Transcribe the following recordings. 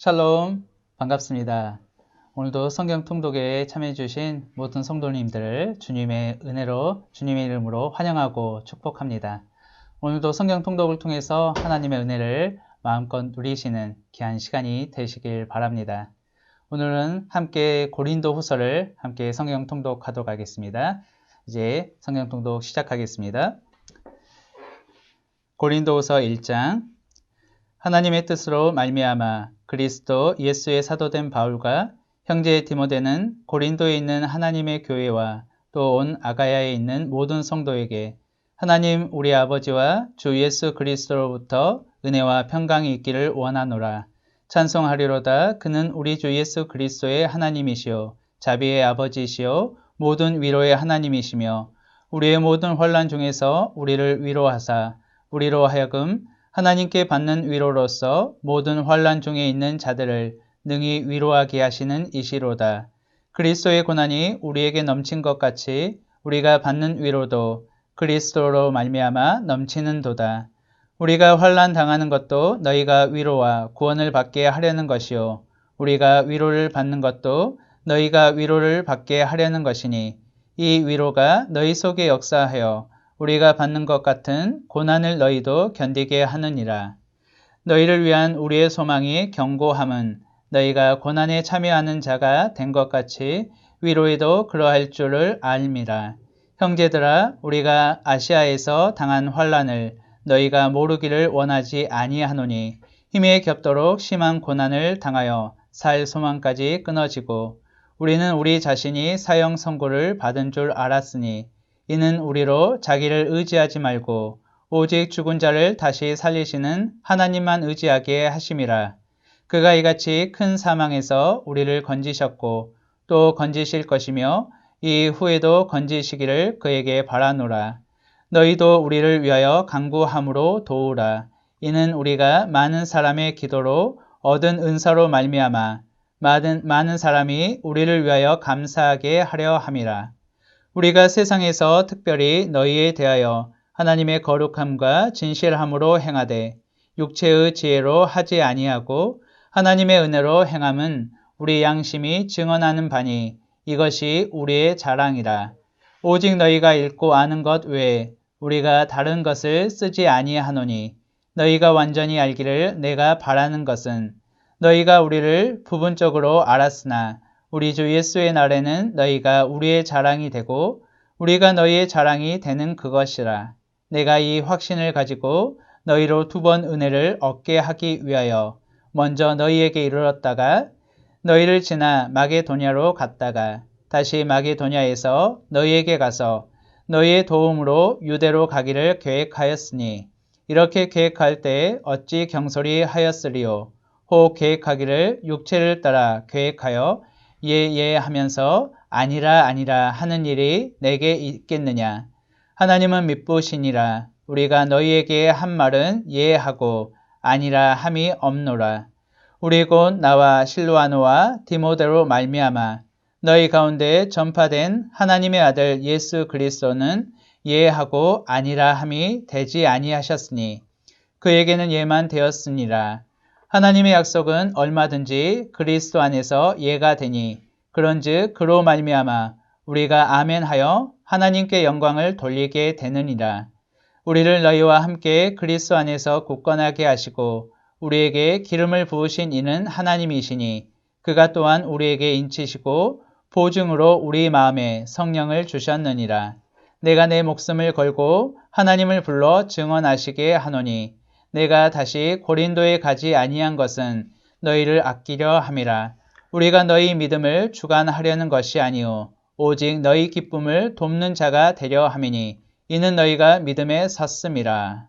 샬롬, 반갑습니다. 오늘도 성경 통독에 참여해주신 모든 성도님들을 주님의 은혜로 주님의 이름으로 환영하고 축복합니다. 오늘도 성경 통독을 통해서 하나님의 은혜를 마음껏 누리시는 귀한 시간이 되시길 바랍니다. 오늘은 함께 고린도 후서를 함께 성경 통독하도록 하겠습니다. 이제 성경 통독 시작하겠습니다. 고린도 후서 1장. 하나님의 뜻으로 말미암아 그리스도 예수의 사도된 바울과 형제 디모데는 고린도에 있는 하나님의 교회와 또 온 아가야에 있는 모든 성도에게 하나님 우리 아버지와 주 예수 그리스도로부터 은혜와 평강이 있기를 원하노라. 찬송하리로다. 그는 우리 주 예수 그리스도의 하나님이시요 자비의 아버지시요 모든 위로의 하나님이시며 우리의 모든 환난 중에서 우리를 위로하사 우리로 하여금 하나님께 받는 위로로서 모든 환난 중에 있는 자들을 능히 위로하게 하시는 이시로다. 그리스도의 고난이 우리에게 넘친 것 같이 우리가 받는 위로도 그리스도로 말미암아 넘치는도다. 우리가 환난 당하는 것도 너희가 위로와 구원을 받게 하려는 것이요 우리가 위로를 받는 것도 너희가 위로를 받게 하려는 것이니 이 위로가 너희 속에 역사하여 우리가 받는 것 같은 고난을 너희도 견디게 하느니라. 너희를 위한 우리의 소망이 견고함은 너희가 고난에 참여하는 자가 된 것 같이 위로에도 그러할 줄을 알미라. 형제들아, 우리가 아시아에서 당한 환난을 너희가 모르기를 원하지 아니하노니 힘에 겹도록 심한 고난을 당하여 살 소망까지 끊어지고 우리는 우리 자신이 사형 선고를 받은 줄 알았으니 이는 우리로 자기를 의지하지 말고 오직 죽은 자를 다시 살리시는 하나님만 의지하게 하심이라. 그가 이같이 큰 사망에서 우리를 건지셨고 또 건지실 것이며 이 후에도 건지시기를 그에게 바라노라. 너희도 우리를 위하여 간구함으로 도우라. 이는 우리가 많은 사람의 기도로 얻은 은사로 말미암아 많은 사람이 우리를 위하여 감사하게 하려 함이라. 우리가 세상에서 특별히 너희에 대하여 하나님의 거룩함과 진실함으로 행하되 육체의 지혜로 하지 아니하고 하나님의 은혜로 행함은 우리 양심이 증언하는 바니 이것이 우리의 자랑이라. 오직 너희가 읽고 아는 것 외에 우리가 다른 것을 쓰지 아니하노니 너희가 완전히 알기를 내가 바라는 것은 너희가 우리를 부분적으로 알았으나 우리 주 예수의 날에는 너희가 우리의 자랑이 되고 우리가 너희의 자랑이 되는 그것이라. 내가 이 확신을 가지고 너희로 2번 은혜를 얻게 하기 위하여 먼저 너희에게 이르렀다가 너희를 지나 마게도냐로 갔다가 다시 마게도냐에서 너희에게 가서 너희의 도움으로 유대로 가기를 계획하였으니 이렇게 계획할 때 어찌 경솔히 하였으리요. 혹 계획하기를 육체를 따라 계획하여 예 하면서 아니라 하는 일이 내게 있겠느냐. 하나님은 미쁘시니라. 우리가 너희에게 한 말은 예하고 아니라 함이 없노라. 우리 곧 나와 실로아노와 디모데로 말미암아 너희 가운데 전파된 하나님의 아들 예수 그리스도는 예하고 아니라 함이 되지 아니하셨으니 그에게는 예만 되었으니라. 하나님의 약속은 얼마든지 그리스도 안에서 예가 되니 그런즉 그로 말미암아 우리가 아멘하여 하나님께 영광을 돌리게 되느니라. 우리를 너희와 함께 그리스도 안에서 굳건하게 하시고 우리에게 기름을 부으신 이는 하나님이시니 그가 또한 우리에게 인치시고 보증으로 우리 마음에 성령을 주셨느니라. 내가 내 목숨을 걸고 하나님을 불러 증언하시게 하노니 내가 다시 고린도에 가지 아니한 것은 너희를 아끼려 함이라. 우리가 너희 믿음을 주관하려는 것이 아니오 오직 너희 기쁨을 돕는 자가 되려 함이니 이는 너희가 믿음에 섰음이라.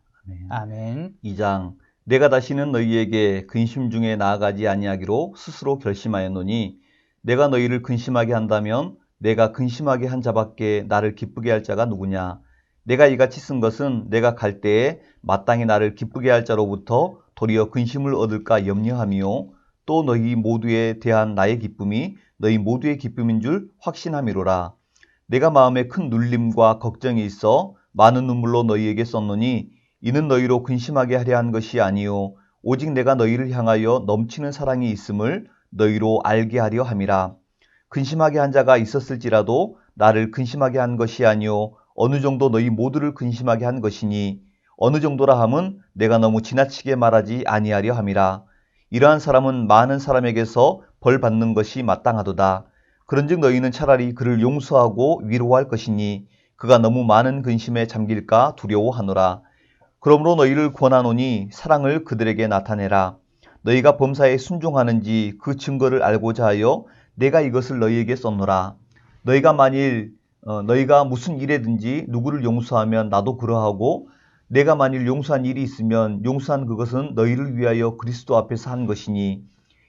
아멘. 2장. 내가 다시는 너희에게 근심 중에 나아가지 아니하기로 스스로 결심하였노니 내가 너희를 근심하게 한다면 내가 근심하게 한 자밖에 나를 기쁘게 할 자가 누구냐. 내가 이같이 쓴 것은 내가 갈 때에 마땅히 나를 기쁘게 할 자로부터 도리어 근심을 얻을까 염려함이요 또 너희 모두에 대한 나의 기쁨이 너희 모두의 기쁨인 줄 확신함이로라. 내가 마음에 큰 눌림과 걱정이 있어 많은 눈물로 너희에게 썼노니 이는 너희로 근심하게 하려 한 것이 아니요 오직 내가 너희를 향하여 넘치는 사랑이 있음을 너희로 알게 하려 함이라. 근심하게 한 자가 있었을지라도 나를 근심하게 한 것이 아니요 어느 정도 너희 모두를 근심하게 한 것이니 어느 정도라 함은 내가 너무 지나치게 말하지 아니하려 함이라. 이러한 사람은 많은 사람에게서 벌 받는 것이 마땅하도다. 그런즉 너희는 차라리 그를 용서하고 위로할 것이니 그가 너무 많은 근심에 잠길까 두려워하노라. 그러므로 너희를 권하노니 사랑을 그들에게 나타내라. 너희가 범사에 순종하는지 그 증거를 알고자 하여 내가 이것을 너희에게 썼노라. 너희가 무슨 일에든지 누구를 용서하면 나도 그러하고 내가 만일 용서한 일이 있으면 용서한 그것은 너희를 위하여 그리스도 앞에서 한 것이니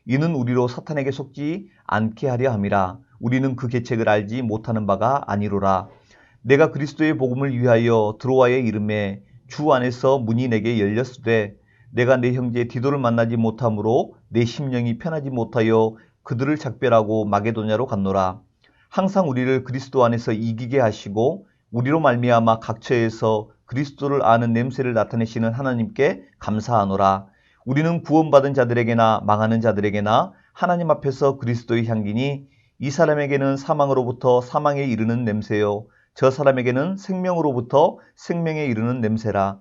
이는 우리로 사탄에게 속지 않게 하려 함이라. 우리는 그 계책을 알지 못하는 바가 아니로라. 내가 그리스도의 복음을 위하여 드로아에 이름에 주 안에서 문이 내게 열렸으되 내가 내 형제 디도를 만나지 못하므로 내 심령이 편하지 못하여 그들을 작별하고 마게도냐로 갔노라. 항상 우리를 그리스도 안에서 이기게 하시고 우리로 말미암아 각처에서 그리스도를 아는 냄새를 나타내시는 하나님께 감사하노라. 우리는 구원받은 자들에게나 망하는 자들에게나 하나님 앞에서 그리스도의 향기니 이 사람에게는 사망으로부터 사망에 이르는 냄새요 저 사람에게는 생명으로부터 생명에 이르는 냄새라.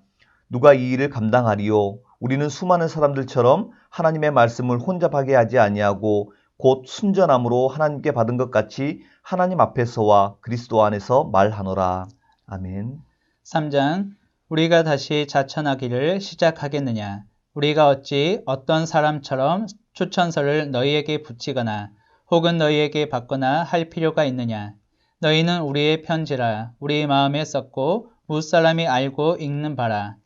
누가 이 일을 감당하리요? 우리는 수많은 사람들처럼 하나님의 말씀을 혼잡하게 하지 아니하고 곧 순전함으로 하나님께 받은 것 같이 하나님 앞에서와 그리스도 안에서 말하노라. 아멘. 3장 우리가 다시 자천하기를 시작하겠느냐? 우리가 어찌 어떤 사람처럼 추천서를 너희에게 붙이거나 혹은 너희에게 받거나 할 필요가 있느냐? 너희는 우리의 편지라 우리 마음에 썼고 무사람이 알고 읽는 바라.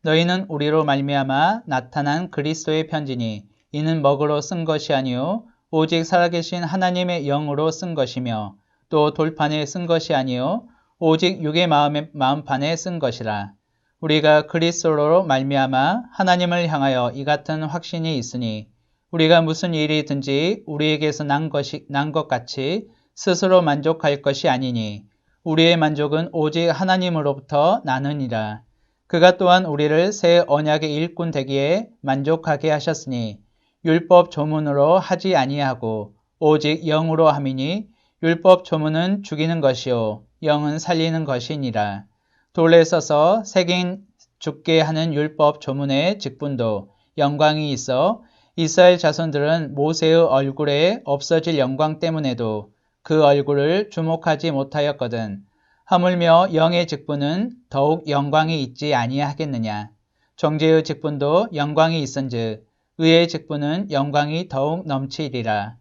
너희는 우리로 말미암아 나타난 그리스도의 편지니 이는 먹으로 쓴 것이 아니요 오직 살아계신 하나님의 영으로 쓴 것이며 또 돌판에 쓴 것이 아니요 오직 육의 마음판에 쓴 것이라. 우리가 그리스도로 말미암아 하나님을 향하여 이 같은 확신이 있으니 우리가 무슨 일이든지 우리에게서 난 것 같이 스스로 만족할 것이 아니니 우리의 만족은 오직 하나님으로부터 나느니라. 그가 또한 우리를 새 언약의 일꾼 되기에 만족하게 하셨으니 율법 조문으로 하지 아니하고 오직 영으로 함이니 율법 조문은 죽이는 것이요 영은 살리는 것이니라. 돌에 써서 새긴 죽게 하는 율법 조문의 직분도 영광이 있어 이스라엘 자손들은 모세의 얼굴에 없어질 영광 때문에도 그 얼굴을 주목하지 못하였거든. 하물며 영의 직분은 더욱 영광이 있지 아니하겠느냐. 정죄의 직분도 영광이 있은즉 의의 직분은 영광이 더욱 넘치리라.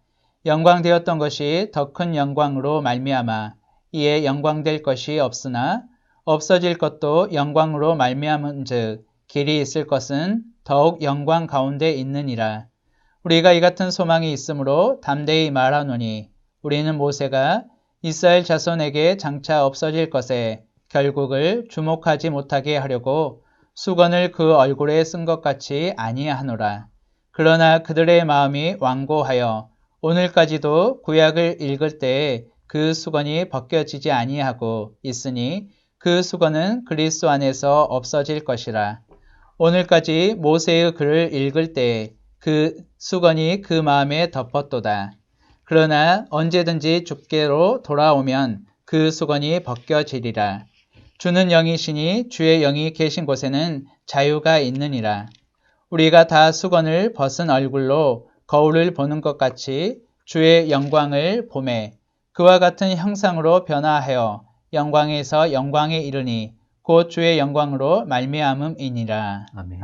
영광되었던 것이 더 큰 영광으로 말미암아 이에 영광될 것이 없으나 없어질 것도 영광으로 말미암은즉 길이 있을 것은 더욱 영광 가운데 있느니라. 우리가 이 같은 소망이 있으므로 담대히 말하노니 우리는 모세가 이스라엘 자손에게 장차 없어질 것에 결국을 주목하지 못하게 하려고 수건을 그 얼굴에 쓴 것 같이 아니하노라. 그러나 그들의 마음이 완고하여 오늘까지도 구약을 읽을 때에 그 수건이 벗겨지지 아니하고 있으니 그 수건은 그리스도 안에서 없어질 것이라. 오늘까지 모세의 글을 읽을 때에 그 수건이 그 마음에 덮었도다. 그러나 언제든지 주께로 돌아오면 그 수건이 벗겨지리라. 주는 영이시니 주의 영이 계신 곳에는 자유가 있느니라. 우리가 다 수건을 벗은 얼굴로 거울을 보는 것 같이 주의 영광을 보매 그와 같은 형상으로 변화하여 영광에서 영광에 이르니 곧 주의 영광으로 말미암음이니라. 아멘.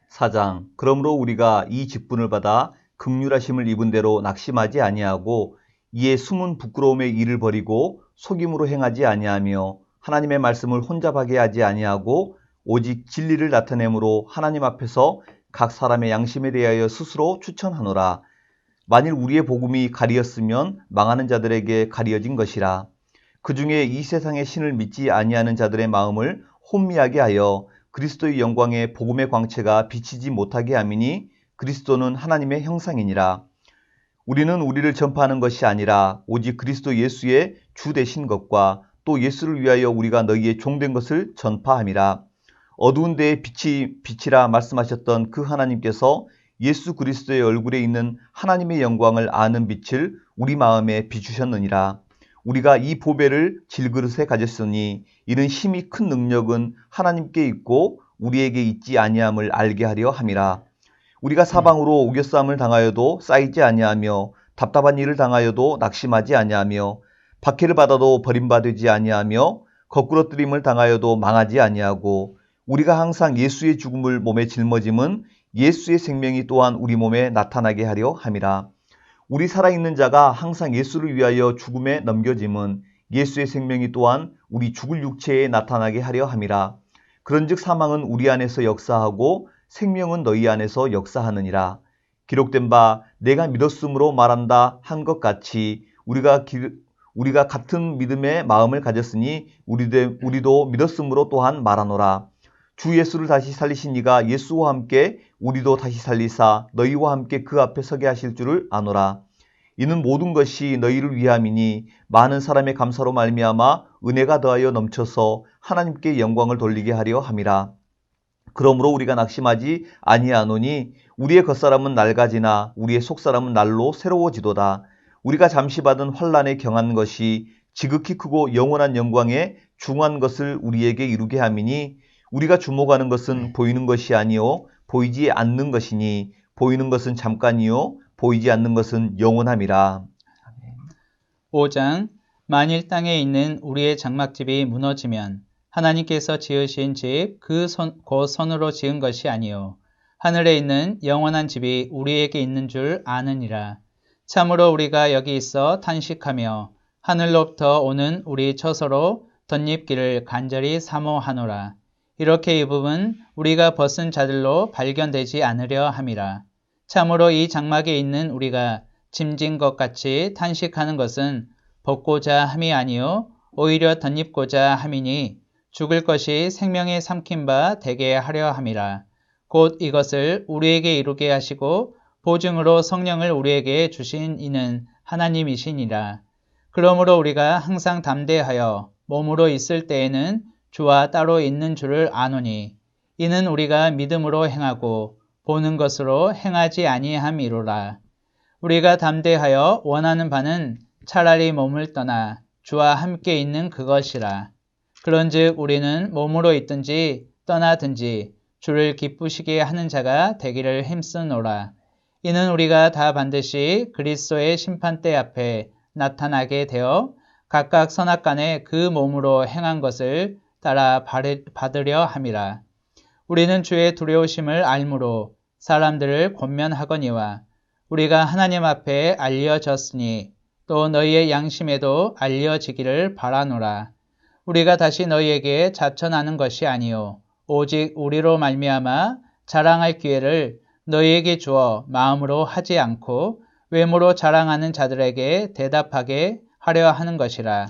4장 그러므로 우리가 이 직분을 받아 긍휼하심을 입은 대로 낙심하지 아니하고 이에 숨은 부끄러움의 일을 버리고 속임으로 행하지 아니하며 하나님의 말씀을 혼잡하게 하지 아니하고 오직 진리를 나타내므로 하나님 앞에서 각 사람의 양심에 대하여 스스로 추천하노라. 만일 우리의 복음이 가리었으면 망하는 자들에게 가리어진 것이라. 그 중에 이 세상의 신을 믿지 아니하는 자들의 마음을 혼미하게 하여 그리스도의 영광의 복음의 광채가 비치지 못하게 함이니 그리스도는 하나님의 형상이니라. 우리는 우리를 전파하는 것이 아니라 오직 그리스도 예수의 주 되신 것과 또 예수를 위하여 우리가 너희의 종된 것을 전파함이라. 어두운 데에 빛이라 말씀하셨던 그 하나님께서 예수 그리스도의 얼굴에 있는 하나님의 영광을 아는 빛을 우리 마음에 비추셨느니라. 우리가 이 보배를 질그릇에 가졌으니 이는 힘이 큰 능력은 하나님께 있고 우리에게 있지 아니함을 알게 하려 함이라. 우리가 사방으로 우겨싸움을 당하여도 쌓이지 아니하며 답답한 일을 당하여도 낙심하지 아니하며 박해를 받아도 버림받지 아니하며 거꾸러뜨림을 당하여도 망하지 아니하고 우리가 항상 예수의 죽음을 몸에 짊어짐은 예수의 생명이 또한 우리 몸에 나타나게 하려 함이라. 우리 살아있는 자가 항상 예수를 위하여 죽음에 넘겨짐은 예수의 생명이 또한 우리 죽을 육체에 나타나게 하려 함이라. 그런즉 사망은 우리 안에서 역사하고 생명은 너희 안에서 역사하느니라. 기록된 바 내가 믿었으므로 말한다 한 것 같이 우리가 같은 믿음의 마음을 가졌으니 우리도 믿었으므로 또한 말하노라. 주 예수를 다시 살리신 이가 예수와 함께 우리도 다시 살리사 너희와 함께 그 앞에 서게 하실 줄을 아노라. 이는 모든 것이 너희를 위함이니 많은 사람의 감사로 말미암아 은혜가 더하여 넘쳐서 하나님께 영광을 돌리게 하려 함이라. 그러므로 우리가 낙심하지 아니하노니 우리의 겉사람은 낡아지나 우리의 속사람은 날로 새로워지도다. 우리가 잠시 받은 환난에 경한 것이 지극히 크고 영원한 영광에 중한 것을 우리에게 이루게 함이니 우리가 주목하는 것은 보이는 것이 아니요 보이지 않는 것이니 보이는 것은 잠깐이요 보이지 않는 것은 영원함이라. 5장 만일 땅에 있는 우리의 장막집이 무너지면 하나님께서 지으신 집 곧 손으로 지은 것이 아니요 하늘에 있는 영원한 집이 우리에게 있는 줄 아느니라. 참으로 우리가 여기 있어 탄식하며 하늘로부터 오는 우리 처소로 덧입기를 간절히 사모하노라. 이렇게 입음은 우리가 벗은 자들로 발견되지 않으려 함이라. 참으로 이 장막에 있는 우리가 짐진 것 같이 탄식하는 것은 벗고자 함이 아니요 오히려 덧입고자 함이니 죽을 것이 생명에 삼킨 바 되게 하려 함이라. 곧 이것을 우리에게 이루게 하시고 보증으로 성령을 우리에게 주신 이는 하나님이시니라. 그러므로 우리가 항상 담대하여 몸으로 있을 때에는 주와 따로 있는 줄을 아노니 이는 우리가 믿음으로 행하고 보는 것으로 행하지 아니함이로라. 우리가 담대하여 원하는 바는 차라리 몸을 떠나 주와 함께 있는 그것이라. 그런즉 우리는 몸으로 있든지 떠나든지 주를 기쁘시게 하는 자가 되기를 힘쓰노라. 이는 우리가 다 반드시 그리스도의 심판대 앞에 나타나게 되어 각각 선악간에 그 몸으로 행한 것을 따라 받으려 함이라. 우리는 주의 두려우심을 알므로 사람들을 권면하거니와 우리가 하나님 앞에 알려졌으니 또 너희의 양심에도 알려지기를 바라노라. 우리가 다시 너희에게 자천하는 것이 아니요 오직 우리로 말미암아 자랑할 기회를 너희에게 주어 마음으로 하지 않고 외모로 자랑하는 자들에게 대답하게 하려 하는 것이라.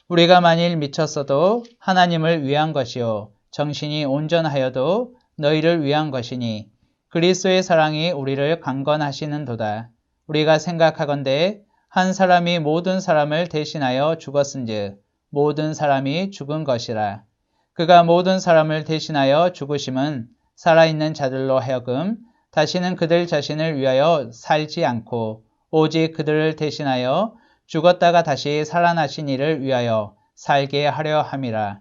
우리가 만일 미쳤어도 하나님을 위한 것이요 정신이 온전하여도 너희를 위한 것이니 그리스도의 사랑이 우리를 강건하시는도다. 우리가 생각하건대 한 사람이 모든 사람을 대신하여 죽었은즉 모든 사람이 죽은 것이라. 그가 모든 사람을 대신하여 죽으심은 살아있는 자들로 하여금 다시는 그들 자신을 위하여 살지 않고 오직 그들을 대신하여 죽었다가 다시 살아나신 이를 위하여 살게 하려 함이라.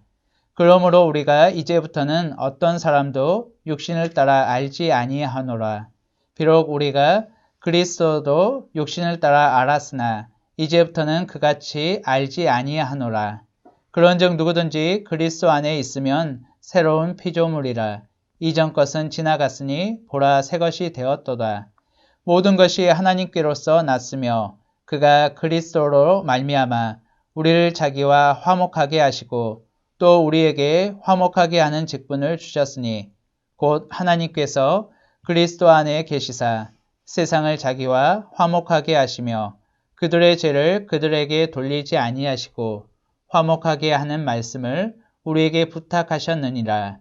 그러므로 우리가 이제부터는 어떤 사람도 육신을 따라 알지 아니하노라. 비록 우리가 그리스도도 육신을 따라 알았으나 이제부터는 그같이 알지 아니하노라. 그런즉 누구든지 그리스도 안에 있으면 새로운 피조물이라. 이전 것은 지나갔으니 보라 새 것이 되었도다. 모든 것이 하나님께로서 났으며 그가 그리스도로 말미암아 우리를 자기와 화목하게 하시고 또 우리에게 화목하게 하는 직분을 주셨으니 곧 하나님께서 그리스도 안에 계시사 세상을 자기와 화목하게 하시며 그들의 죄를 그들에게 돌리지 아니하시고 화목하게 하는 말씀을 우리에게 부탁하셨느니라.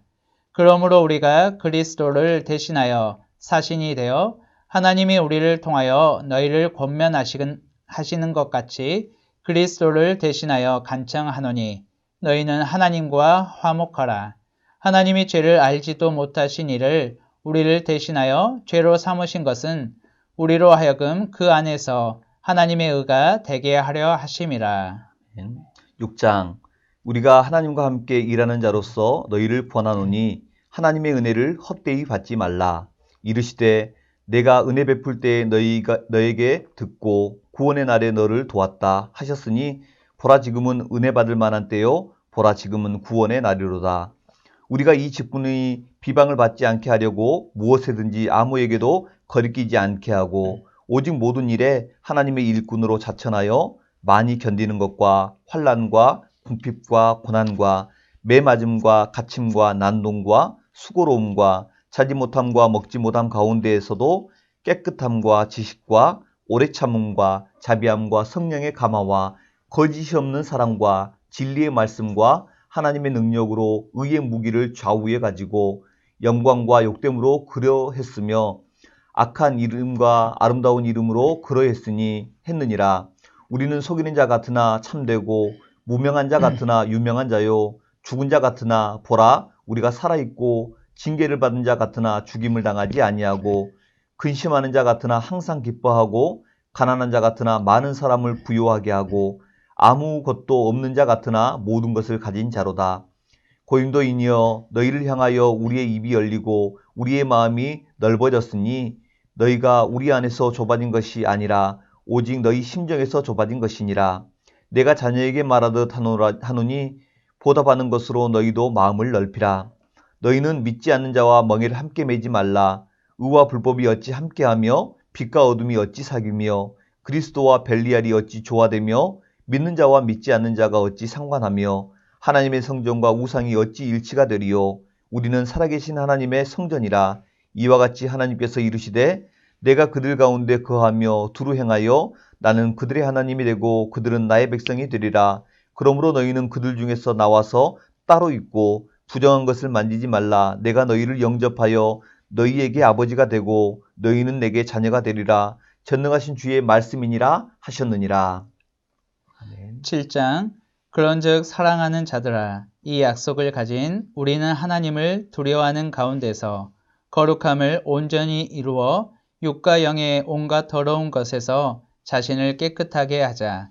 그러므로 우리가 그리스도를 대신하여 사신이 되어 하나님이 우리를 통하여 너희를 권면하시는 것 같이 그리스도를 대신하여 간청하노니 너희는 하나님과 화목하라. 하나님이 죄를 알지도 못하신 이를 우리를 대신하여 죄로 삼으신 것은 우리로 하여금 그 안에서 하나님의 의가 되게 하려 하심이라. 6장 우리가 하나님과 함께 일하는 자로서 너희를 권하노니 하나님의 은혜를 헛되이 받지 말라. 이르시되 내가 은혜 베풀 때에 너에게 듣고 구원의 날에 너를 도왔다 하셨으니 보라 지금은 은혜 받을 만한 때요 보라 지금은 구원의 날이로다. 우리가 이 직분이 비방을 받지 않게 하려고 무엇에든지 아무에게도 거리끼지 않게 하고 오직 모든 일에 하나님의 일꾼으로 자천하여 많이 견디는 것과 환난과 궁핍과 고난과 매맞음과 갇힘과 난동과 수고로움과 자지 못함과 먹지 못함 가운데에서도 깨끗함과 지식과 오래 참음과 자비함과 성령의 감화와 거짓이 없는 사랑과 진리의 말씀과 하나님의 능력으로 의의 무기를 좌우에 가지고 영광과 욕됨으로 그러했으며 악한 이름과 아름다운 이름으로 그러했으니 했느니라. 우리는 속이는 자 같으나 참되고 무명한 자 같으나 유명한 자요 죽은 자 같으나 보라 우리가 살아있고 징계를 받은 자 같으나 죽임을 당하지 아니하고 근심하는 자 같으나 항상 기뻐하고 가난한 자 같으나 많은 사람을 부요하게 하고 아무것도 없는 자 같으나 모든 것을 가진 자로다. 고린도인이여 너희를 향하여 우리의 입이 열리고 우리의 마음이 넓어졌으니 너희가 우리 안에서 좁아진 것이 아니라 오직 너희 심정에서 좁아진 것이니라. 내가 자녀에게 말하듯 하노니 보답하는 것으로 너희도 마음을 넓히라. 너희는 믿지 않는 자와 멍에를 함께 매지 말라. 의와 불법이 어찌 함께하며 빛과 어둠이 어찌 사귀며 그리스도와 벨리알이 어찌 조화되며 믿는 자와 믿지 않는 자가 어찌 상관하며 하나님의 성전과 우상이 어찌 일치가 되리요. 우리는 살아계신 하나님의 성전이라. 이와 같이 하나님께서 이르시되 내가 그들 가운데 거하며 두루 행하여 나는 그들의 하나님이 되고 그들은 나의 백성이 되리라. 그러므로 너희는 그들 중에서 나와서 따로 있고 부정한 것을 만지지 말라. 내가 너희를 영접하여 너희에게 아버지가 되고 너희는 내게 자녀가 되리라. 전능하신 주의 말씀이니라 하셨느니라. 아멘. 7장 그런즉 사랑하는 자들아 이 약속을 가진 우리는 하나님을 두려워하는 가운데서 거룩함을 온전히 이루어 육과 영의 온갖 더러운 것에서 자신을 깨끗하게 하자.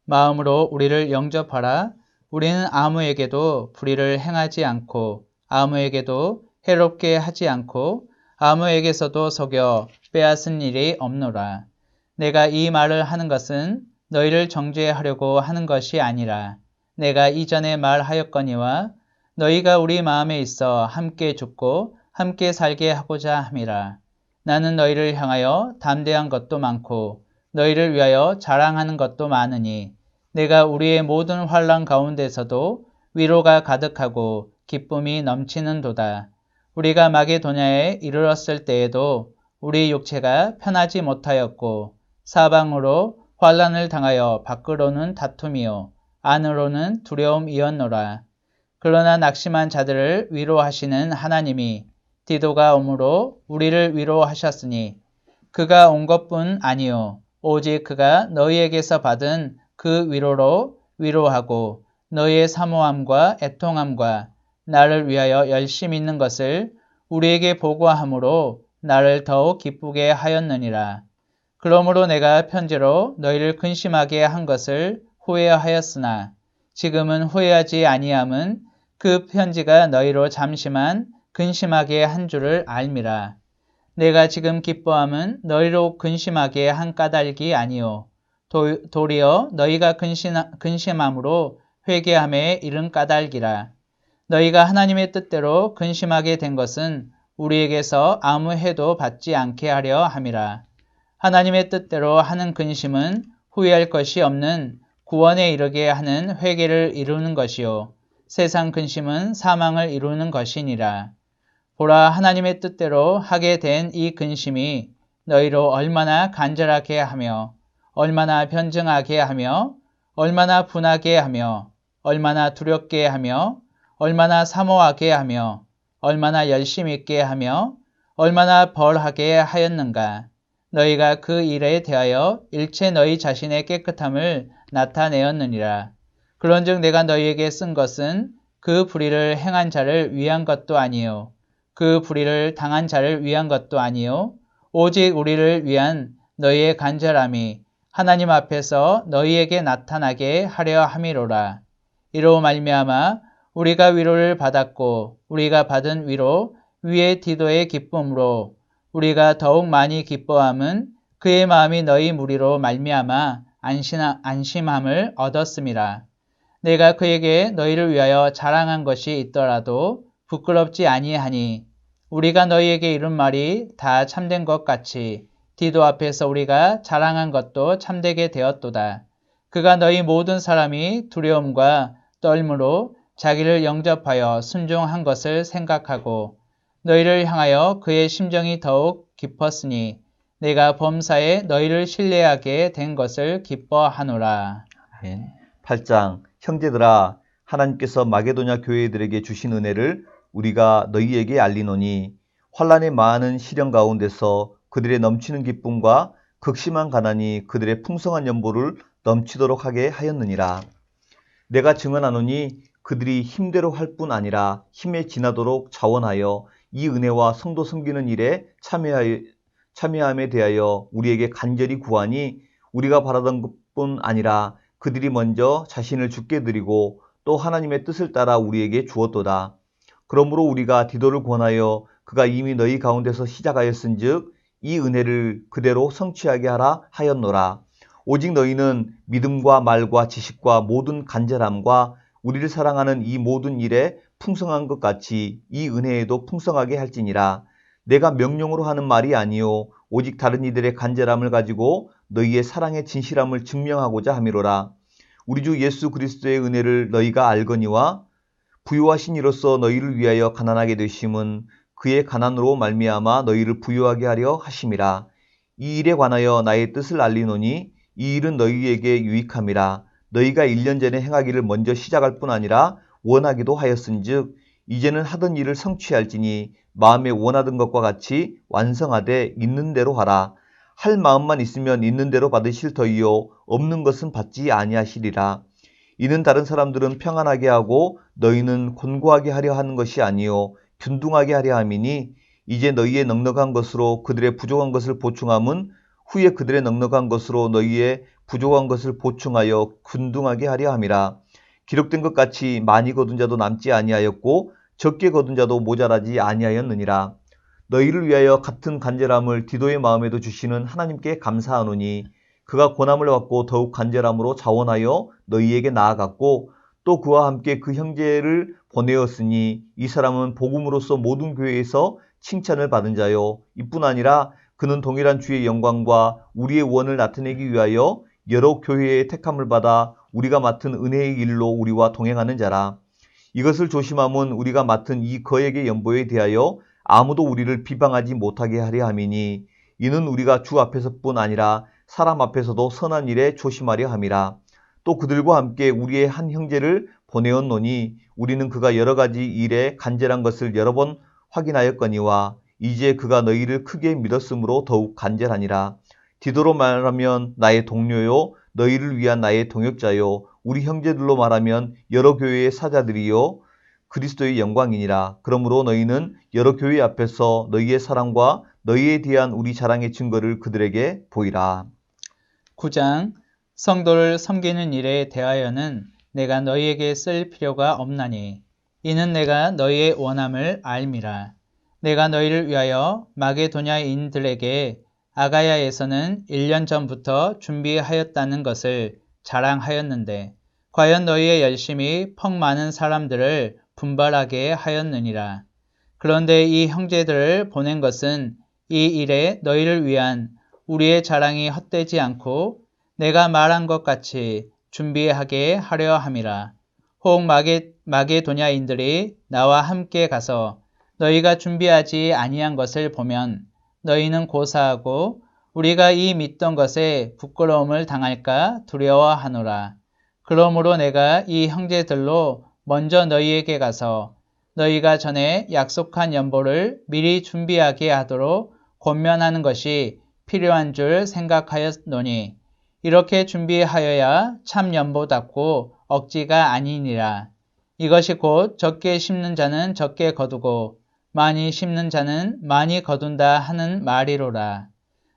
마음으로 우리를 영접하라. 우리는 아무에게도 불의를 행하지 않고 아무에게도 해롭게 하지 않고 아무에게서도 속여 빼앗은 일이 없노라. 내가 이 말을 하는 것은 너희를 정죄하려고 하는 것이 아니라 내가 이전에 말하였거니와 너희가 우리 마음에 있어 함께 죽고 함께 살게 하고자 함이라. 나는 너희를 향하여 담대한 것도 많고 너희를 위하여 자랑하는 것도 많으니 내가 우리의 모든 환난 가운데서도 위로가 가득하고 기쁨이 넘치는도다. 우리가 마게도냐에 이르렀을 때에도 우리 육체가 편하지 못하였고 사방으로 환난을 당하여 밖으로는 다툼이요 안으로는 두려움이었노라. 그러나 낙심한 자들을 위로하시는 하나님이 디도가 오므로 우리를 위로하셨으니 그가 온 것뿐 아니요 오직 그가 너희에게서 받은 그 위로로 위로하고 너희의 사모함과 애통함과 나를 위하여 열심 있는 것을 우리에게 보고함으로 나를 더욱 기쁘게 하였느니라. 그러므로 내가 편지로 너희를 근심하게 한 것을 후회하였으나 지금은 후회하지 아니함은 그 편지가 너희로 잠시만 근심하게 한 줄을 알미라. 내가 지금 기뻐함은 너희로 근심하게 한 까닭이 아니요 도리어 너희가 근심함으로 회개함에 이른 까닭이라. 너희가 하나님의 뜻대로 근심하게 된 것은 우리에게서 아무 해도 받지 않게 하려 함이라. 하나님의 뜻대로 하는 근심은 후회할 것이 없는 구원에 이르게 하는 회개를 이루는 것이요 세상 근심은 사망을 이루는 것이니라. 보라 하나님의 뜻대로 하게 된 이 근심이 너희로 얼마나 간절하게 하며 얼마나 변증하게 하며 얼마나 분하게 하며 얼마나 두렵게 하며 얼마나 사모하게 하며 얼마나 열심 있게 하며 얼마나 벌하게 하였는가. 너희가 그 일에 대하여 일체 너희 자신의 깨끗함을 나타내었느니라. 그런즉 내가 너희에게 쓴 것은 그 불의를 행한 자를 위한 것도 아니요 그 불의를 당한 자를 위한 것도 아니요 오직 우리를 위한 너희의 간절함이 하나님 앞에서 너희에게 나타나게 하려 함이로라. 이로 말미암아 우리가 위로를 받았고 우리가 받은 위로 위의 디도의 기쁨으로 우리가 더욱 많이 기뻐함은 그의 마음이 너희 무리로 말미암아 안심함을 얻었음이라. 내가 그에게 너희를 위하여 자랑한 것이 있더라도 부끄럽지 아니하니 우리가 너희에게 이룬 말이 다 참된 것 같이 디도 앞에서 우리가 자랑한 것도 참되게 되었도다. 그가 너희 모든 사람이 두려움과 떨므로 자기를 영접하여 순종한 것을 생각하고 너희를 향하여 그의 심정이 더욱 깊었으니 내가 범사에 너희를 신뢰하게 된 것을 기뻐하노라. 8장 형제들아 하나님께서 마게도냐 교회들에게 주신 은혜를 우리가 너희에게 알리노니 환난의 많은 시련 가운데서 그들의 넘치는 기쁨과 극심한 가난이 그들의 풍성한 연보를 넘치도록 하게 하였느니라. 내가 증언하노니 그들이 힘대로 할 뿐 아니라 힘에 지나도록 자원하여 이 은혜와 성도 섬기는 일에 참여함에 대하여 우리에게 간절히 구하니 우리가 바라던 것뿐 아니라 그들이 먼저 자신을 주께 드리고 또 하나님의 뜻을 따라 우리에게 주었도다. 그러므로 우리가 디도를 권하여 그가 이미 너희 가운데서 시작하였은즉 이 은혜를 그대로 성취하게 하라 하였노라. 오직 너희는 믿음과 말과 지식과 모든 간절함과 우리를 사랑하는 이 모든 일에 풍성한 것 같이 이 은혜에도 풍성하게 할지니라. 내가 명령으로 하는 말이 아니요 오직 다른 이들의 간절함을 가지고 너희의 사랑의 진실함을 증명하고자 함이로라. 우리 주 예수 그리스도의 은혜를 너희가 알거니와 부유하신 이로써 너희를 위하여 가난하게 되심은 그의 가난으로 말미암아 너희를 부유하게 하려 하심이라. 이 일에 관하여 나의 뜻을 알리노니 이 일은 너희에게 유익함이라. 너희가 1년 전에 행하기를 먼저 시작할 뿐 아니라 원하기도 하였은즉 이제는 하던 일을 성취할지니 마음에 원하던 것과 같이 완성하되 있는 대로 하라. 할 마음만 있으면 있는 대로 받으실 터이요 없는 것은 받지 아니하시리라. 이는 다른 사람들은 평안하게 하고 너희는 곤고하게 하려 하는 것이 아니요 균등하게 하려 함이니 이제 너희의 넉넉한 것으로 그들의 부족한 것을 보충함은 후에 그들의 넉넉한 것으로 너희의 부족한 것을 보충하여 균등하게 하려 함이라. 기록된 것 같이 많이 거둔 자도 남지 아니하였고 적게 거둔 자도 모자라지 아니하였느니라. 너희를 위하여 같은 간절함을 디도의 마음에도 주시는 하나님께 감사하노니 그가 고난을 받고 더욱 간절함으로 자원하여 너희에게 나아갔고 또 그와 함께 그 형제를 보내었으니 이 사람은 복음으로서 모든 교회에서 칭찬을 받은 자요 이뿐 아니라 그는 동일한 주의 영광과 우리의 원을 나타내기 위하여 여러 교회의 택함을 받아 우리가 맡은 은혜의 일로 우리와 동행하는 자라. 이것을 조심함은 우리가 맡은 이 거액의 연보에 대하여 아무도 우리를 비방하지 못하게 하려 함이니 이는 우리가 주 앞에서뿐 아니라 사람 앞에서도 선한 일에 조심하려 함이라. 또 그들과 함께 우리의 한 형제를 보내었노니 우리는 그가 여러 가지 일에 간절한 것을 여러 번 확인하였거니와 이제 그가 너희를 크게 믿었으므로 더욱 간절하니라. 디도로 말하면 나의 동료요 너희를 위한 나의 동역자요 우리 형제들로 말하면 여러 교회의 사자들이요 그리스도의 영광이니라. 그러므로 너희는 여러 교회 앞에서 너희의 사랑과 너희에 대한 우리 자랑의 증거를 그들에게 보이라. 9장 성도를 섬기는 일에 대하여는 내가 너희에게 쓸 필요가 없나니 이는 내가 너희의 원함을 알미라. 내가 너희를 위하여 마게도냐인들에게 아가야에서는 1년 전부터 준비하였다는 것을 자랑하였는데 과연 너희의 열심이 퍽 많은 사람들을 분발하게 하였느니라. 그런데 이 형제들을 보낸 것은 이 일에 너희를 위한 우리의 자랑이 헛되지 않고 내가 말한 것 같이 준비하게 하려 함이라. 혹 마게도냐인들이 나와 함께 가서 너희가 준비하지 아니한 것을 보면 너희는 고사하고 우리가 이 믿던 것에 부끄러움을 당할까 두려워하노라. 그러므로 내가 이 형제들로 먼저 너희에게 가서 너희가 전에 약속한 연보를 미리 준비하게 하도록 권면하는 것이 필요한 줄 생각하였노니 이렇게 준비하여야 참 연보답고 억지가 아니니라. 이것이 곧 적게 심는 자는 적게 거두고 많이 심는 자는 많이 거둔다 하는 말이로라.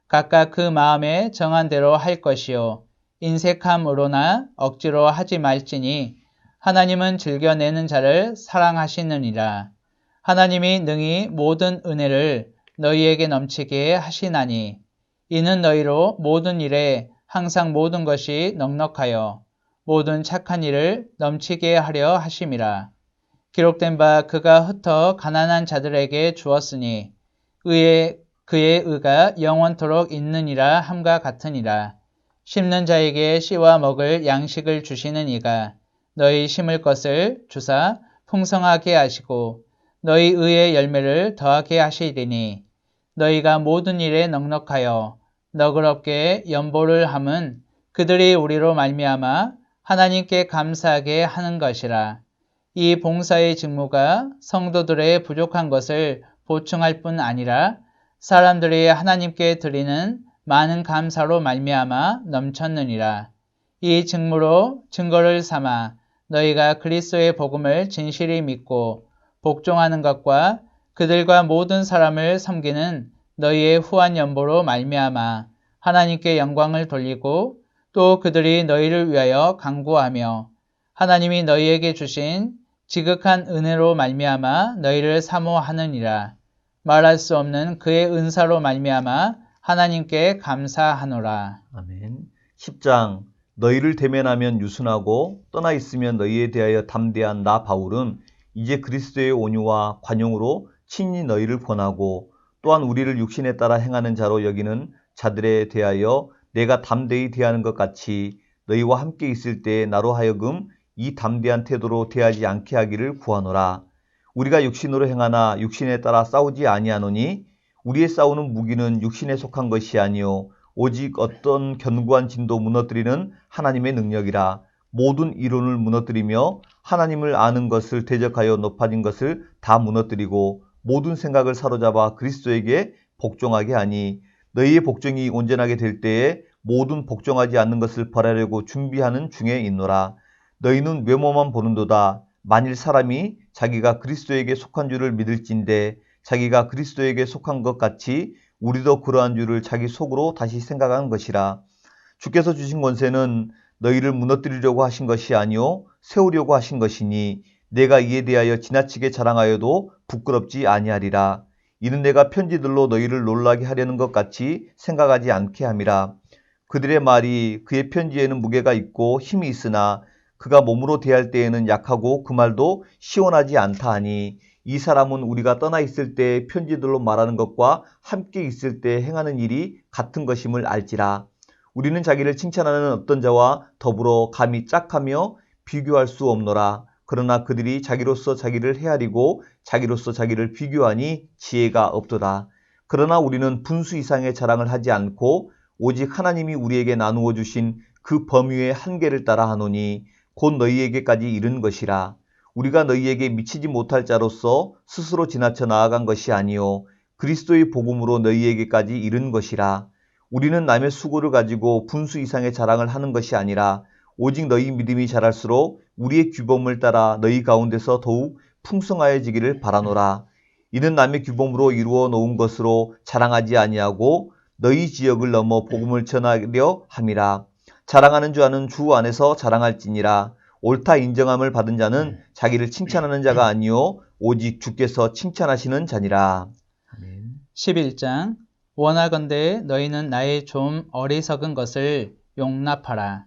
각각 그 마음에 정한 대로 할 것이요 인색함으로나 억지로 하지 말지니 하나님은 즐겨내는 자를 사랑하시느니라. 하나님이 능히 모든 은혜를 너희에게 넘치게 하시나니 이는 너희로 모든 일에 항상 모든 것이 넉넉하여 모든 착한 일을 넘치게 하려 하심이라. 기록된 바 그가 흩어 가난한 자들에게 주었으니 그의 의가 영원토록 있느니라 함과 같으니라. 심는 자에게 씨와 먹을 양식을 주시는 이가 너희 심을 것을 주사 풍성하게 하시고 너희 의의 열매를 더하게 하시리니 너희가 모든 일에 넉넉하여 너그럽게 연보를 함은 그들이 우리로 말미암아 하나님께 감사하게 하는 것이라. 이 봉사의 직무가 성도들의 부족한 것을 보충할 뿐 아니라 사람들이 하나님께 드리는 많은 감사로 말미암아 넘쳤느니라. 이 직무로 증거를 삼아 너희가 그리스도의 복음을 진실히 믿고 복종하는 것과 그들과 모든 사람을 섬기는 너희의 후한 연보로 말미암아 하나님께 영광을 돌리고 또 그들이 너희를 위하여 간구하며 하나님이 너희에게 주신 지극한 은혜로 말미암아 너희를 사모하느니라. 말할 수 없는 그의 은사로 말미암아 하나님께 감사하노라. 아멘. 10장 너희를 대면하면 유순하고 떠나 있으면 너희에 대하여 담대한 나 바울은 이제 그리스도의 온유와 관용으로 친히 너희를 권하고 또한 우리를 육신에 따라 행하는 자로 여기는 자들에 대하여 내가 담대히 대하는 것 같이 너희와 함께 있을 때에 나로 하여금 이 담대한 태도로 대하지 않게 하기를 구하노라. 우리가 육신으로 행하나 육신에 따라 싸우지 아니하노니 우리의 싸우는 무기는 육신에 속한 것이 아니요 오직 어떤 견고한 진도 무너뜨리는 하나님의 능력이라. 모든 이론을 무너뜨리며 하나님을 아는 것을 대적하여 높아진 것을 다 무너뜨리고 모든 생각을 사로잡아 그리스도에게 복종하게 하니 너희의 복종이 온전하게 될 때에 모든 복종하지 않는 것을 벌하려고 준비하는 중에 있노라. 너희는 외모만 보는도다. 만일 사람이 자기가 그리스도에게 속한 줄을 믿을진대 자기가 그리스도에게 속한 것 같이 우리도 그러한 줄을 자기 속으로 다시 생각한 것이라. 주께서 주신 권세는 너희를 무너뜨리려고 하신 것이 아니요 세우려고 하신 것이니 내가 이에 대하여 지나치게 자랑하여도 부끄럽지 아니하리라. 이는 내가 편지들로 너희를 놀라게 하려는 것 같이 생각하지 않게 함이라. 그들의 말이 그의 편지에는 무게가 있고 힘이 있으나 그가 몸으로 대할 때에는 약하고 그 말도 시원하지 않다 하니 이 사람은 우리가 떠나 있을 때 편지들로 말하는 것과 함께 있을 때 행하는 일이 같은 것임을 알지라. 우리는 자기를 칭찬하는 어떤 자와 더불어 감히 짝하며 비교할 수 없노라. 그러나 그들이 자기로서 자기를 헤아리고 자기로서 자기를 비교하니 지혜가 없도다. 그러나 우리는 분수 이상의 자랑을 하지 않고 오직 하나님이 우리에게 나누어 주신 그 범위의 한계를 따라 하노니 곧 너희에게까지 이른 것이라. 우리가 너희에게 미치지 못할 자로서 스스로 지나쳐 나아간 것이 아니요 그리스도의 복음으로 너희에게까지 이른 것이라. 우리는 남의 수고를 가지고 분수 이상의 자랑을 하는 것이 아니라 오직 너희 믿음이 자랄수록 우리의 규범을 따라 너희 가운데서 더욱 풍성하여지기를 바라노라. 이는 남의 규범으로 이루어 놓은 것으로 자랑하지 아니하고 너희 지역을 넘어 복음을 전하려 함이라. 자랑하는 주 아는 주 안에서 자랑할지니라. 옳다 인정함을 받은 자는 자기를 칭찬하는 자가 아니요 오직 주께서 칭찬하시는 자니라. 11장 원하건대 너희는 나의 좀 어리석은 것을 용납하라.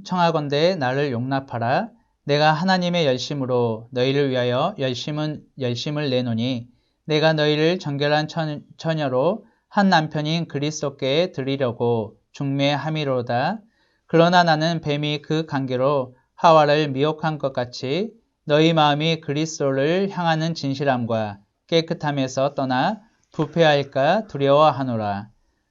청하건대 나를 용납하라. 내가 하나님의 열심으로 너희를 위하여 열심을 내노니 내가 너희를 정결한 처녀로 한 남편인 그리스도께 드리려고 중매함이로다. 그러나 나는 뱀이 그 관계로 하와를 미혹한 것 같이 너희 마음이 그리스도를 향하는 진실함과 깨끗함에서 떠나 부패할까 두려워하노라.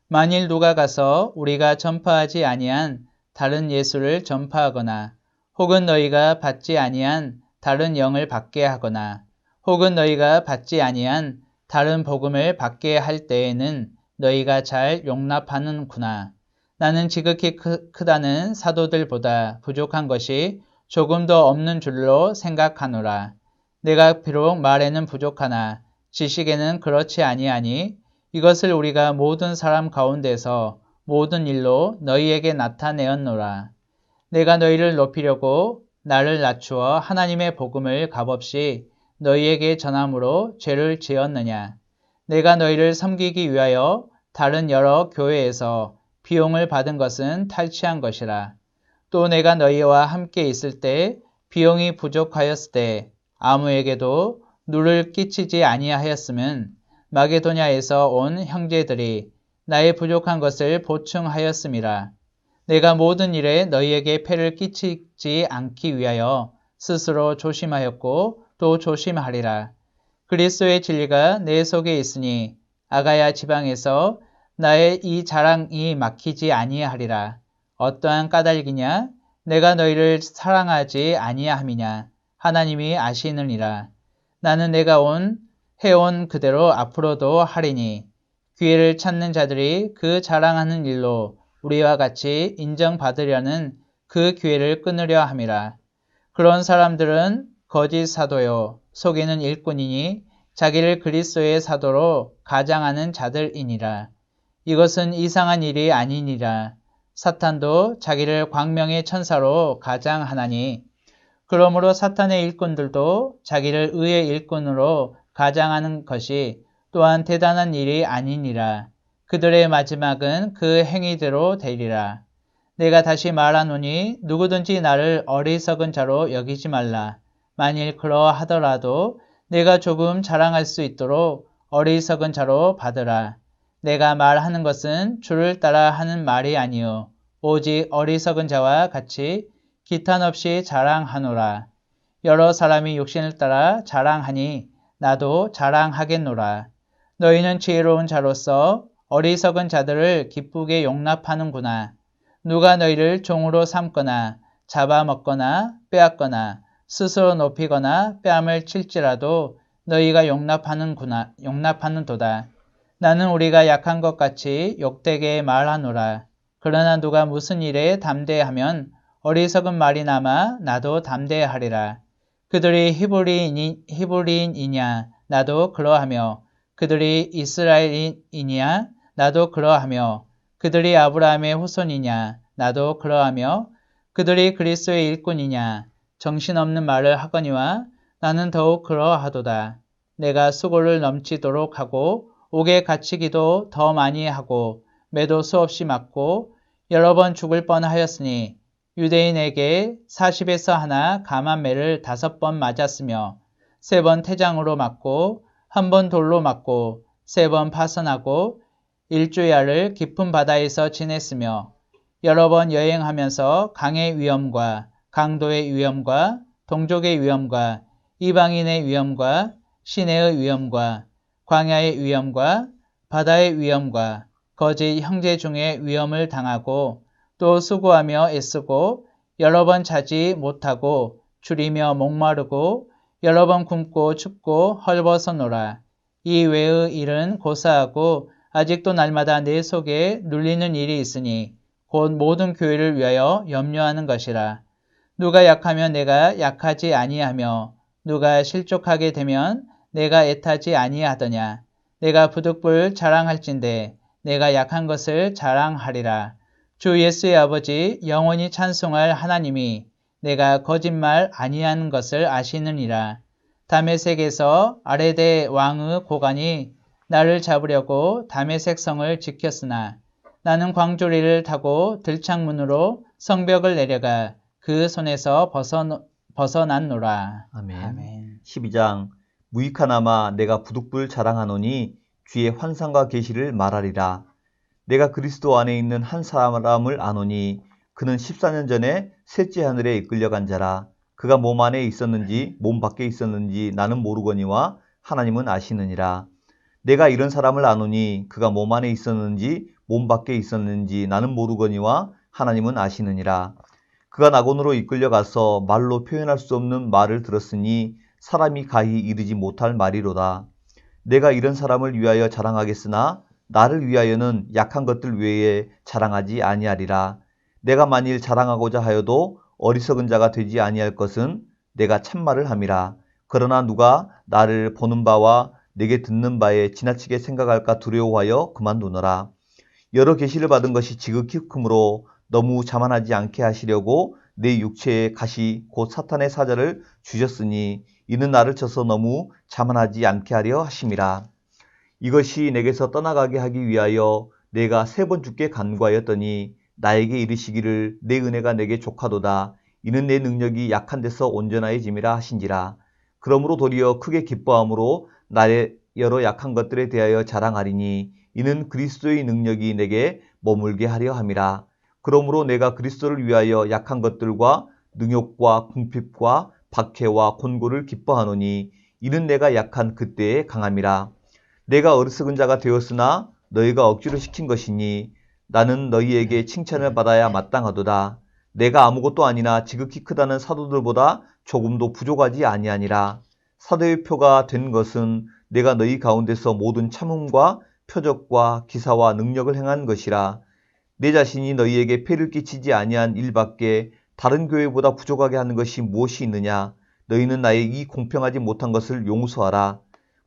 만일 누가 가서 우리가 전파하지 아니한 다른 예수를 전파하거나 혹은 너희가 받지 아니한 다른 영을 받게 하거나 혹은 너희가 받지 아니한 다른 복음을 받게 할 때에는 너희가 잘 용납하는구나. 나는 지극히 크다는 사도들보다 부족한 것이 조금도 없는 줄로 생각하노라. 내가 비록 말에는 부족하나 지식에는 그렇지 아니하니 이것을 우리가 모든 사람 가운데서 모든 일로 너희에게 나타내었노라. 내가 너희를 높이려고 나를 낮추어 하나님의 복음을 값없이 너희에게 전함으로 죄를 지었느냐. 내가 너희를 섬기기 위하여 다른 여러 교회에서 비용을 받은 것은 탈취한 것이라. 또 내가 너희와 함께 있을 때 비용이 부족하였을 때 아무에게도 누를 끼치지 아니하였으면 마게도냐에서 온 형제들이 나의 부족한 것을 보충하였음이라. 내가 모든 일에 너희에게 폐를 끼치지 않기 위하여 스스로 조심하였고 또 조심하리라. 그리스도의 진리가 내 속에 있으니 아가야 지방에서 나의 이 자랑이 막히지 아니하리라. 어떠한 까닭이냐? 내가 너희를 사랑하지 아니함이냐? 하나님이 아시느니라. 나는 내가 해온 그대로 앞으로도 하리니 기회를 찾는 자들이 그 자랑하는 일로 우리와 같이 인정받으려는 그 기회를 끊으려 함이라. 그런 사람들은 거짓 사도요 속이는 일꾼이니 자기를 그리스도의 사도로 가장하는 자들이니라. 이것은 이상한 일이 아니니라. 사탄도 자기를 광명의 천사로 가장하나니 그러므로 사탄의 일꾼들도 자기를 의의 일꾼으로 가장하는 것이 또한 대단한 일이 아니니라. 그들의 마지막은 그 행위대로 되리라. 내가 다시 말하노니 누구든지 나를 어리석은 자로 여기지 말라. 만일 그러하더라도 내가 조금 자랑할 수 있도록 어리석은 자로 받으라. 내가 말하는 것은 주를 따라 하는 말이 아니요 오직 어리석은 자와 같이 기탄 없이 자랑하노라. 여러 사람이 육신을 따라 자랑하니 나도 자랑하겠노라. 너희는 지혜로운 자로서 어리석은 자들을 기쁘게 용납하는구나. 누가 너희를 종으로 삼거나 잡아먹거나 빼앗거나 스스로 높이거나 뺨을 칠지라도 너희가 용납하는도다. 나는 우리가 약한 것 같이 욕되게 말하노라. 그러나 누가 무슨 일에 담대하면 어리석은 말이 남아 나도 담대하리라. 그들이 히브리인이냐 나도 그러하며 그들이 이스라엘인이냐 나도 그러하며 그들이 아브라함의 후손이냐 나도 그러하며 그들이 그리스도의 일꾼이냐 정신없는 말을 하거니와 나는 더욱 그러하도다. 내가 수고를 넘치도록 하고 옥에 갇히기도 더 많이 하고 매도 수없이 맞고 여러 번 죽을 뻔하였으니 유대인에게 40에서 하나 감한 매를 5번 맞았으며 3번 태장으로 맞고 1번 돌로 맞고 3번 파선하고 일주야를 깊은 바다에서 지냈으며 여러 번 여행하면서 강의 위험과 강도의 위험과 동족의 위험과 이방인의 위험과 시내의 위험과 광야의 위험과 바다의 위험과 거짓 형제 중에 위험을 당하고 또 수고하며 애쓰고 여러 번 자지 못하고 줄이며 목마르고 여러 번 굶고 춥고 헐벗어노라. 이 외의 일은 고사하고 아직도 날마다 내 속에 눌리는 일이 있으니 곧 모든 교회를 위하여 염려하는 것이라. 누가 약하면 내가 약하지 아니하며 누가 실족하게 되면 내가 애타지 아니하더냐. 내가 부득불 자랑할진대 내가 약한 것을 자랑하리라. 주 예수의 아버지 영원히 찬송할 하나님이 내가 거짓말 아니하는 것을 아시느니라. 다메섹에서 아레데 왕의 고관이 나를 잡으려고 다메섹 성을 지켰으나 나는 광주리를 타고 들창문으로 성벽을 내려가 그 손에서 벗어났노라. 아멘. 12장 무익하나마 내가 부득불 자랑하노니 주의 환상과 계시를 말하리라. 내가 그리스도 안에 있는 한 사람을 아노니 그는 14년 전에 셋째 하늘에 이끌려간 자라. 그가 몸 안에 있었는지 몸 밖에 있었는지 나는 모르거니와 하나님은 아시느니라. 내가 이런 사람을 아노니 그가 몸 안에 있었는지 몸 밖에 있었는지 나는 모르거니와 하나님은 아시느니라. 그가 낙원으로 이끌려가서 말로 표현할 수 없는 말을 들었으니 사람이 가히 이르지 못할 말이로다. 내가 이런 사람을 위하여 자랑하겠으나 나를 위하여는 약한 것들 외에 자랑하지 아니하리라. 내가 만일 자랑하고자 하여도 어리석은 자가 되지 아니할 것은 내가 참말을 함이라. 그러나 누가 나를 보는 바와 내게 듣는 바에 지나치게 생각할까 두려워하여 그만두노라. 여러 계시를 받은 것이 지극히 크므로 너무 자만하지 않게 하시려고 내 육체에 가시 곧 사탄의 사자를 주셨으니 이는 나를 쳐서 너무 자만하지 않게 하려 하심이라. 이것이 내게서 떠나가게 하기 위하여 내가 3번 주께 간구하였더니 나에게 이르시기를 내 은혜가 내게 족하도다. 이는 내 능력이 약한 데서 온전하여짐이라 하신지라. 그러므로 도리어 크게 기뻐함으로 나의 여러 약한 것들에 대하여 자랑하리니 이는 그리스도의 능력이 내게 머물게 하려 함이라. 그러므로 내가 그리스도를 위하여 약한 것들과 능욕과 궁핍과 박해와 곤고를 기뻐하노니 이는 내가 약한 그때에 강함이라. 내가 어리석은 자가 되었으나 너희가 억지로 시킨 것이니 나는 너희에게 칭찬을 받아야 마땅하도다. 내가 아무것도 아니나 지극히 크다는 사도들보다 조금도 부족하지 아니하니라. 사도의 표가 된 것은 내가 너희 가운데서 모든 참음과 표적과 기사와 능력을 행한 것이라. 내 자신이 너희에게 폐를 끼치지 아니한 일밖에 다른 교회보다 부족하게 하는 것이 무엇이 있느냐. 너희는 나의 이 공평하지 못한 것을 용서하라.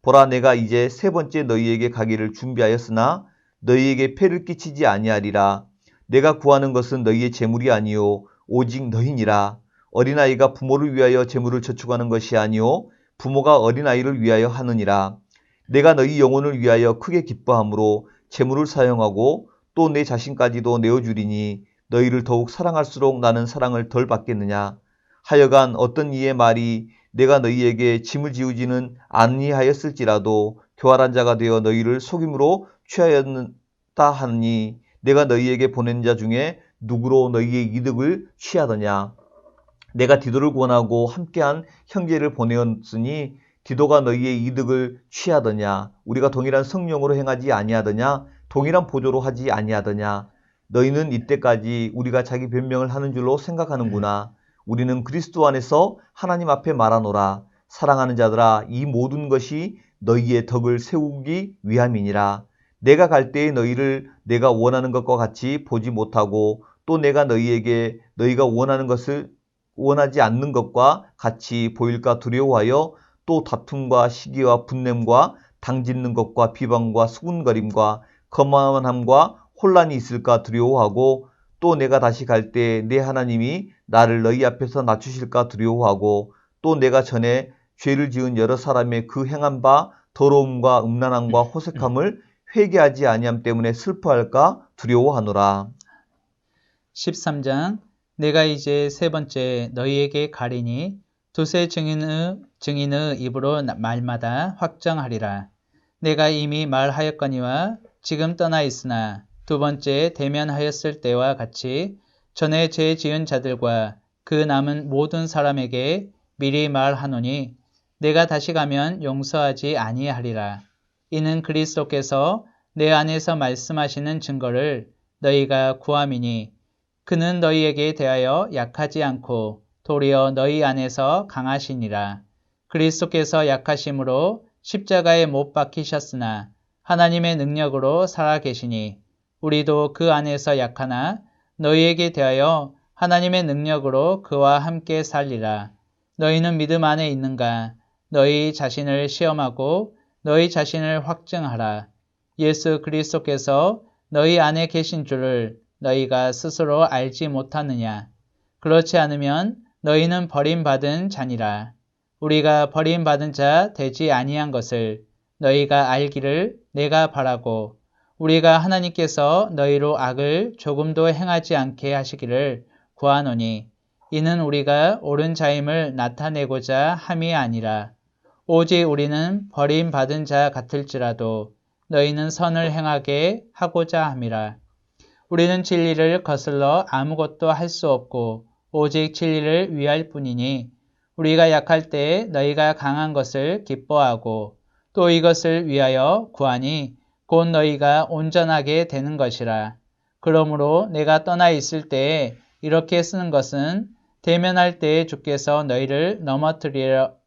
보라, 내가 이제 3번째 너희에게 가기를 준비하였으나 너희에게 폐를 끼치지 아니하리라. 내가 구하는 것은 너희의 재물이 아니요 오직 너희니라. 어린아이가 부모를 위하여 재물을 저축하는 것이 아니요 부모가 어린아이를 위하여 하느니라. 내가 너희 영혼을 위하여 크게 기뻐함으로 재물을 사용하고 또 내 자신까지도 내어주리니 너희를 더욱 사랑할수록 나는 사랑을 덜 받겠느냐. 하여간 어떤 이의 말이 내가 너희에게 짐을 지우지는 아니하였을지라도 교활한 자가 되어 너희를 속임으로 취하였다 하니 내가 너희에게 보낸 자 중에 누구로 너희의 이득을 취하더냐. 내가 디도를 권하고 함께한 형제를 보내었으니 디도가 너희의 이득을 취하더냐. 우리가 동일한 성령으로 행하지 아니하더냐. 동일한 보조로 하지 아니하더냐. 너희는 이때까지 우리가 자기 변명을 하는 줄로 생각하는구나. 우리는 그리스도 안에서 하나님 앞에 말하노라. 사랑하는 자들아, 이 모든 것이 너희의 덕을 세우기 위함이니라. 내가 갈 때에 너희를 내가 원하는 것과 같이 보지 못하고 또 내가 너희에게 너희가 원하는 것을 원하지 않는 것과 같이 보일까 두려워하여 또 다툼과 시기와 분냄과 당짓는 것과 비방과 수군거림과 거만함과 혼란이 있을까 두려워하고 또 내가 다시 갈 때 내 하나님이 나를 너희 앞에서 낮추실까 두려워하고 또 내가 전에 죄를 지은 여러 사람의 그 행한 바 더러움과 음란함과 호색함을 회개하지 아니함 때문에 슬퍼할까 두려워하노라. 13장 내가 이제 3번째 너희에게 가리니 두세 증인의 입으로 말마다 확정하리라. 내가 이미 말하였거니와 지금 떠나 있으나 2번째 대면하였을 때와 같이 전에 죄 지은 자들과 그 남은 모든 사람에게 미리 말하노니 내가 다시 가면 용서하지 아니하리라. 이는 그리스도께서 내 안에서 말씀하시는 증거를 너희가 구함이니 그는 너희에게 대하여 약하지 않고 도리어 너희 안에서 강하시니라. 그리스도께서 약하심으로 십자가에 못 박히셨으나 하나님의 능력으로 살아계시니 우리도 그 안에서 약하나 너희에게 대하여 하나님의 능력으로 그와 함께 살리라. 너희는 믿음 안에 있는가? 너희 자신을 시험하고 너희 자신을 확증하라. 예수 그리스도께서 너희 안에 계신 줄을 너희가 스스로 알지 못하느냐? 그렇지 않으면 너희는 버림받은 자니라. 우리가 버림받은 자 되지 아니한 것을 너희가 알기를 내가 바라고 우리가 하나님께서 너희로 악을 조금도 행하지 않게 하시기를 구하노니 이는 우리가 옳은 자임을 나타내고자 함이 아니라 오직 우리는 버림받은 자 같을지라도 너희는 선을 행하게 하고자 함이라. 우리는 진리를 거슬러 아무것도 할 수 없고 오직 진리를 위할 뿐이니 우리가 약할 때에 너희가 강한 것을 기뻐하고 또 이것을 위하여 구하니 곧 너희가 온전하게 되는 것이라. 그러므로 내가 떠나 있을 때에 이렇게 쓰는 것은 대면할 때에 주께서 너희를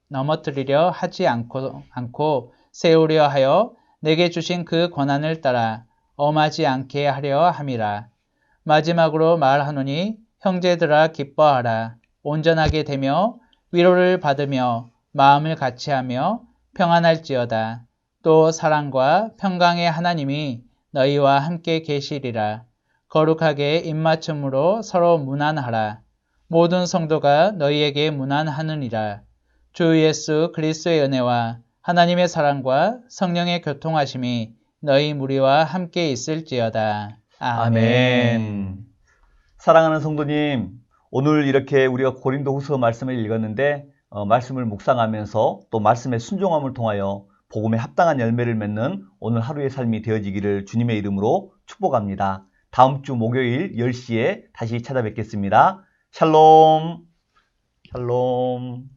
넘어뜨리려 하지 않고 세우려 하여 내게 주신 그 권한을 따라 엄하지 않게 하려 함이라. 마지막으로 말하노니 형제들아 기뻐하라. 온전하게 되며 위로를 받으며 마음을 같이하며 평안할지어다. 또 사랑과 평강의 하나님이 너희와 함께 계시리라. 거룩하게 입맞춤으로 서로 문안하라. 모든 성도가 너희에게 문안하느니라. 주 예수 그리스도의 은혜와 하나님의 사랑과 성령의 교통하심이 너희 무리와 함께 있을지어다. 아멘. 사랑하는 성도님, 오늘 이렇게 우리가 고린도후서 말씀을 읽었는데 말씀을 묵상하면서 또 말씀의 순종함을 통하여 복음에 합당한 열매를 맺는 오늘 하루의 삶이 되어지기를 주님의 이름으로 축복합니다. 다음 주 목요일 10시에 다시 찾아뵙겠습니다. 샬롬. 샬롬.